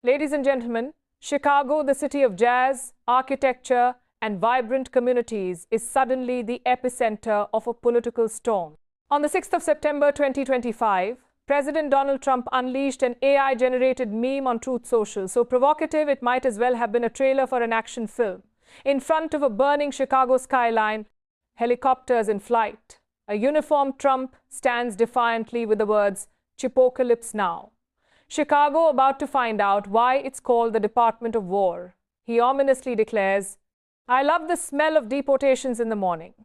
Ladies and gentlemen, Chicago, the city of jazz, architecture, and vibrant communities, is suddenly the epicenter of a political storm. On the 6th of September 2025, President Donald Trump unleashed an AI-generated meme on Truth Social, so provocative it might as well have been a trailer for an action film. In front of a burning Chicago skyline, helicopters in flight, a uniformed Trump stands defiantly with the words, "Chipocalypse now." Chicago about to find out why it's called the Department of War. He ominously declares, "I love the smell of deportations in the morning.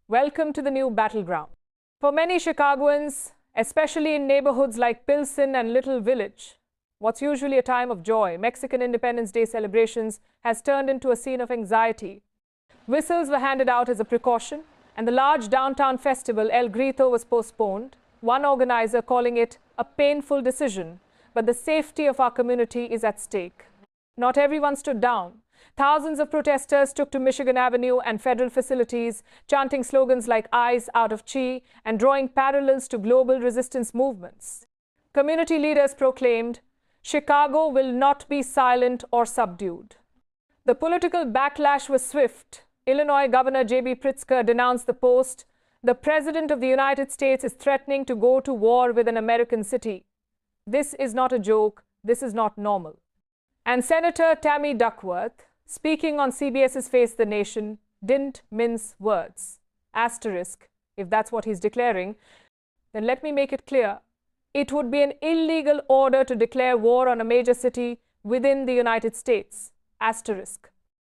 Welcome to the new battleground." For many Chicagoans, especially in neighborhoods like Pilsen and Little Village, what's usually a time of joy, Mexican Independence Day celebrations, has turned into a scene of anxiety. Whistles were handed out as a precaution, and the large downtown festival El Grito was postponed, one organizer calling it a painful decision. But the safety of our community is at stake. Not everyone stood down. Thousands of protesters took to Michigan Avenue and federal facilities, chanting slogans like "Eyes out of Chi" and drawing parallels to global resistance movements. Community leaders proclaimed, "Chicago will not be silent or subdued." The political backlash was swift. Illinois Governor J.B. Pritzker denounced the post, "The President of the United States is threatening to go to war with an American city. This is not a joke. This is not normal." And Senator Tammy Duckworth, speaking on CBS's Face the Nation, didn't mince words. Asterisk, if that's what he's declaring, then let me make it clear. It would be an illegal order to declare war on a major city within the United States. Asterisk.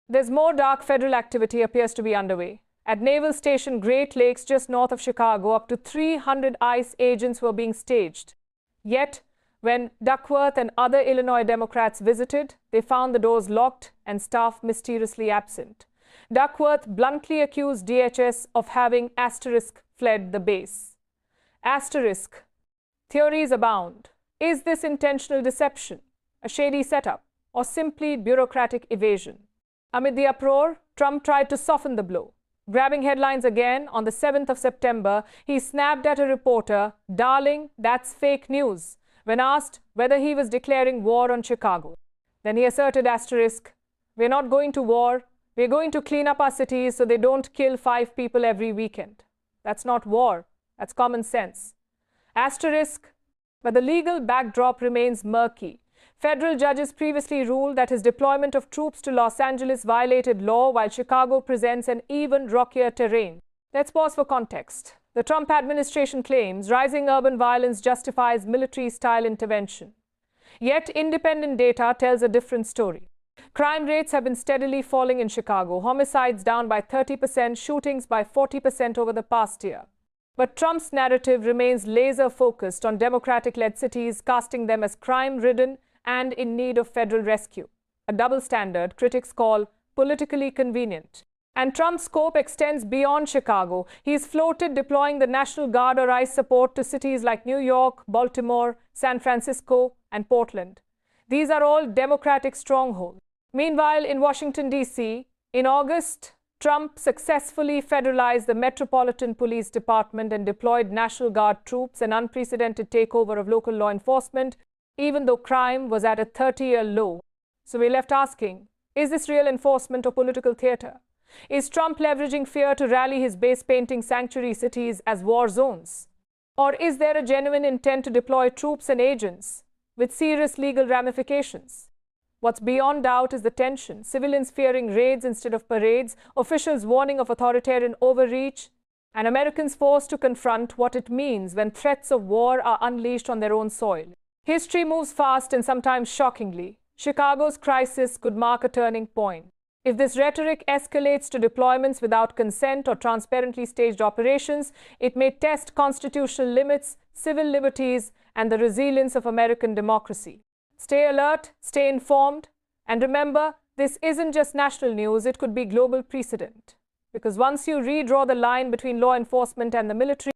There's more dark federal activity appears to be underway. At Naval Station Great Lakes, just north of Chicago, up to 300 ICE agents were being staged. Yet, when Duckworth and other Illinois Democrats visited, they found the doors locked and staff mysteriously absent. Duckworth bluntly accused DHS of having asterisk fled the base. Asterisk. Theories abound. Is this intentional deception, a shady setup, or simply bureaucratic evasion? Amid the uproar, Trump tried to soften the blow. Grabbing headlines again, on the 7th of September, he snapped at a reporter, "Darling, that's fake news," when asked whether he was declaring war on Chicago. Then he asserted, asterisk, "We're not going to war. We're going to clean up our cities so they don't kill 5 people every weekend." That's not war. That's common sense. Asterisk, but the legal backdrop remains murky. Federal judges previously ruled that his deployment of troops to Los Angeles violated law, while Chicago presents an even rockier terrain. Let's pause for context. The Trump administration claims rising urban violence justifies military-style intervention. Yet independent data tells a different story. Crime rates have been steadily falling in Chicago, homicides down by 30%, shootings by 40% over the past year. But Trump's narrative remains laser-focused on Democratic-led cities, casting them as crime-ridden and in need of federal rescue, a double standard critics call politically convenient. And Trump's scope extends beyond Chicago. He's floated deploying the National Guard or ICE support to cities like New York, Baltimore, San Francisco, and Portland. These are all Democratic strongholds. Meanwhile, in Washington, D.C., in August, Trump successfully federalized the Metropolitan Police Department and deployed National Guard troops, an unprecedented takeover of local law enforcement, even though crime was at a 30-year low. So we're left asking, is this real enforcement or political theater? Is Trump leveraging fear to rally his base, painting sanctuary cities as war zones? Or is there a genuine intent to deploy troops and agents with serious legal ramifications? What's beyond doubt is the tension, civilians fearing raids instead of parades, officials warning of authoritarian overreach, and Americans forced to confront what it means when threats of war are unleashed on their own soil. History moves fast and sometimes shockingly. Chicago's crisis could mark a turning point. If this rhetoric escalates to deployments without consent or transparently staged operations, it may test constitutional limits, civil liberties, and the resilience of American democracy. Stay alert, stay informed, and remember, this isn't just national news, it could be global precedent. Because once you redraw the line between law enforcement and the military,